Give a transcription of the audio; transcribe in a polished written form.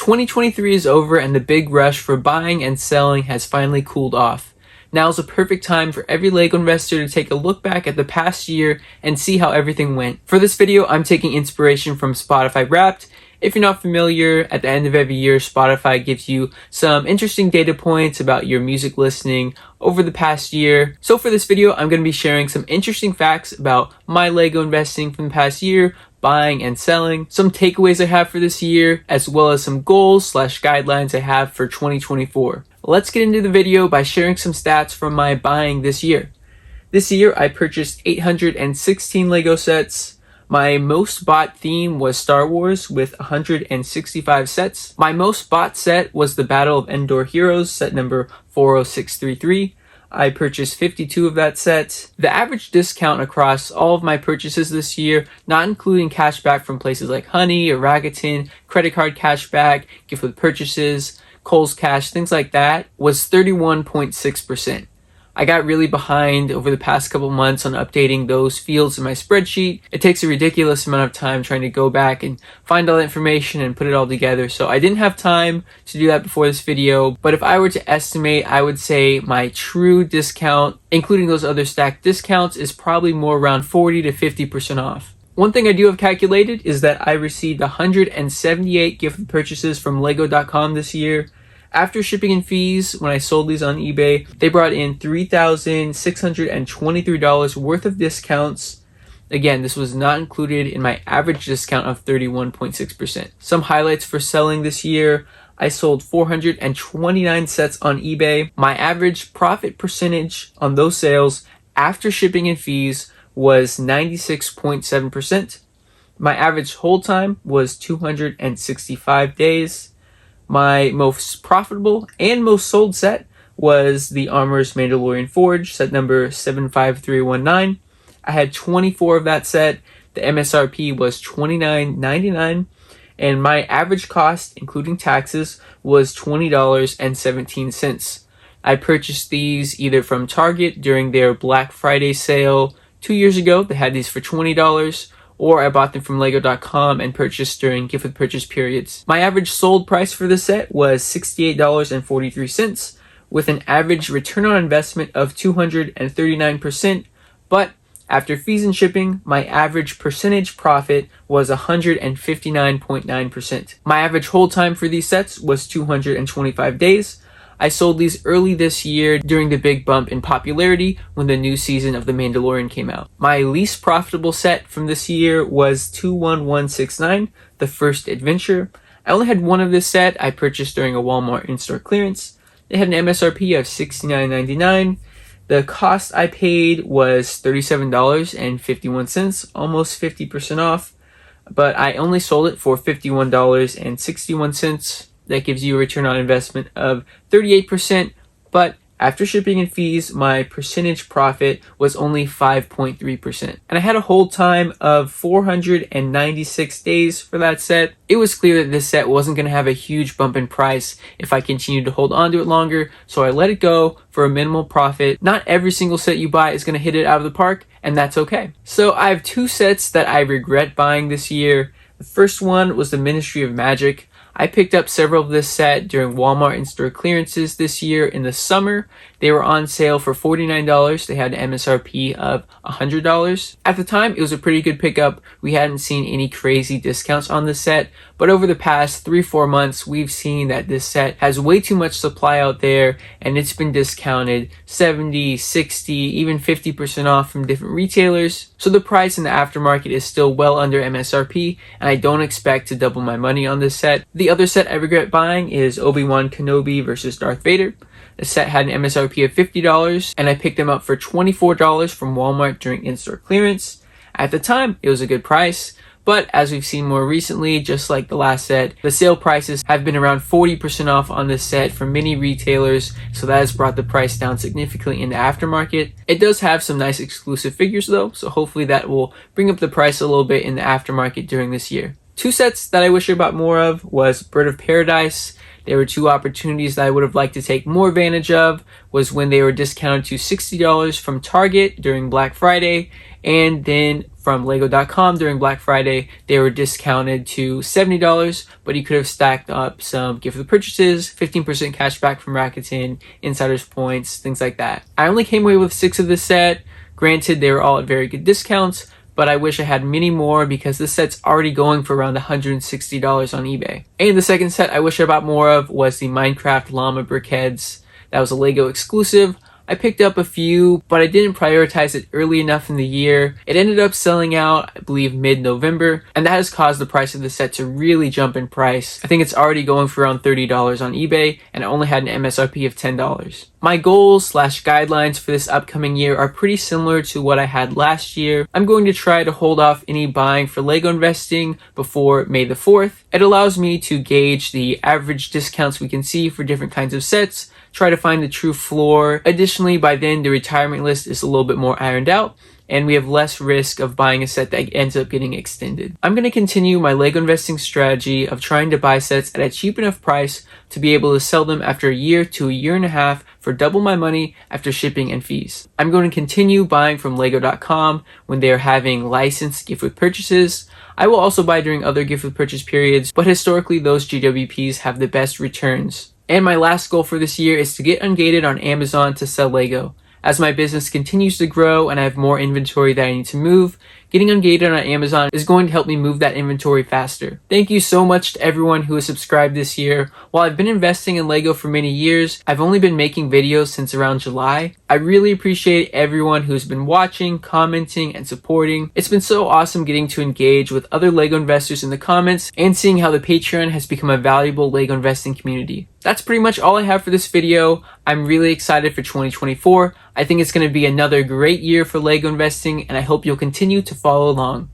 2023 is over and the big rush for buying and selling has finally cooled off. Now is a perfect time for every LEGO investor to take a look back at the past year and see how everything went. For this video, I'm taking inspiration from Spotify Wrapped. If you're not familiar, at the end of every year, Spotify gives you some interesting data points about your music listening over the past year. So for this video, I'm going to be sharing some interesting facts about my LEGO investing from the past year, buying and selling, some takeaways I have for this year, as well as some goals/guidelines I have for 2024. Let's get into the video by sharing some stats from my buying this year. This year, I purchased 816 LEGO sets. My most bought theme was Star Wars with 165 sets. My most bought set was the Battle of Endor Heroes, set number 40633. I purchased 52 of that set. The average discount across all of my purchases this year, not including cashback from places like Honey or Rakuten, credit card cashback, gift with purchases, Kohl's Cash, things like that, was 31.6%. I got really behind over the past couple months on updating those fields in my spreadsheet. It takes a ridiculous amount of time trying to go back and find all the information and put it all together. So I didn't have time to do that before this video. But if I were to estimate, I would say my true discount, including those other stacked discounts, is probably more around 40 to 50% off. One thing I do have calculated is that I received 178 gift purchases from Lego.com this year. After shipping and fees, when I sold these on eBay, they brought in $3,623 worth of discounts. Again, this was not included in my average discount of 31.6%. Some highlights for selling this year: I sold 429 sets on eBay. My average profit percentage on those sales after shipping and fees was 96.7%. My average hold time was 265 days. My most profitable and most sold set was the Armor's Mandalorian Forge, set number 75319. I had 24 of that set. The MSRP was $29.99, and my average cost, including taxes, was $20.17. I purchased these either from Target during their Black Friday sale 2 years ago. They had these for $20. Or I bought them from Lego.com and purchased during gift with purchase periods. My average sold price for the set was $68.43, with an average return on investment of 239%, but after fees and shipping, my average percentage profit was 159.9%. My average hold time for these sets was 225 days. I sold these early this year during the big bump in popularity when the new season of The Mandalorian came out. My least profitable set from this year was 21169, The First Adventure. I only had one of this set. I purchased during a Walmart in-store clearance. It had an MSRP of $69.99. The cost I paid was $37.51, almost 50% off, but I only sold it for $51.61. That gives you a return on investment of 38%, but after shipping and fees, my percentage profit was only 5.3%. And I had a hold time of 496 days for that set. It was clear that this set wasn't going to have a huge bump in price if I continued to hold on to it longer, so I let it go for a minimal profit. Not every single set you buy is going to hit it out of the park, and that's okay. So I have two sets that I regret buying this year. The first one was the Ministry of Magic. I picked up several of this set during Walmart in-store clearances this year in the summer. They were on sale for $49. They had an MSRP of $100. At the time, it was a pretty good pickup. We hadn't seen any crazy discounts on this set, but over the past 3-4 months, we've seen that this set has way too much supply out there, and it's been discounted 70, 60, even 50% off from different retailers. So the price in the aftermarket is still well under MSRP, and I don't expect to double my money on this set. The other set I regret buying is Obi-Wan Kenobi versus Darth Vader. The set had an MSRP of $50, and I picked them up for $24 from Walmart during in-store clearance. At the time, it was a good price, but as we've seen more recently, just like the last set, the sale prices have been around 40% off on this set from many retailers, so that has brought the price down significantly in the aftermarket. It does have some nice exclusive figures though, so hopefully that will bring up the price a little bit in the aftermarket during this year. Two sets that I wish I bought more of was Bird of Paradise. There were two opportunities that I would have liked to take more advantage of, was when they were discounted to $60 from Target during Black Friday, and then from Lego.com during Black Friday. They were discounted to $70, but you could have stacked up some gift with purchases, 15% cash back from Rakuten, insiders points, things like that. I only came away with 6 of the set. Granted, they were all at very good discounts, but I wish I had many more because this set's already going for around $160 on eBay. And the second set I wish I bought more of was the Minecraft Llama Brickheads. That was a Lego exclusive. I picked up a few, but I didn't prioritize it early enough in the year. It ended up selling out, I believe, mid-November, and that has caused the price of the set to really jump in price. I think it's already going for around $30 on eBay, and it only had an MSRP of $10. My goals/guidelines for this upcoming year are pretty similar to what I had last year. I'm going to try to hold off any buying for Lego investing before May the 4th. It allows me to gauge the average discounts we can see for different kinds of sets, try to find the true floor. Additionally, by then the retirement list is a little bit more ironed out, and we have less risk of buying a set that ends up getting extended. I'm going to continue my Lego investing strategy of trying to buy sets at a cheap enough price to be able to sell them after a year to a year and a half for double my money after shipping and fees. I'm going to continue buying from Lego.com when they are having licensed gift with purchases. I will also buy during other gift with purchase periods, but historically those GWPs have the best returns. And my last goal for this year is to get ungated on Amazon to sell Lego. As my business continues to grow and I have more inventory that I need to move, getting ungated on Amazon is going to help me move that inventory faster. Thank you so much to everyone who has subscribed this year. While I've been investing in Lego for many years, I've only been making videos since around July. I really appreciate everyone who's been watching, commenting, and supporting. It's been so awesome getting to engage with other Lego investors in the comments and seeing how the Patreon has become a valuable Lego investing community. That's pretty much all I have for this video. I'm really excited for 2024. I think it's going to be another great year for Lego investing, and I hope you'll continue to follow along.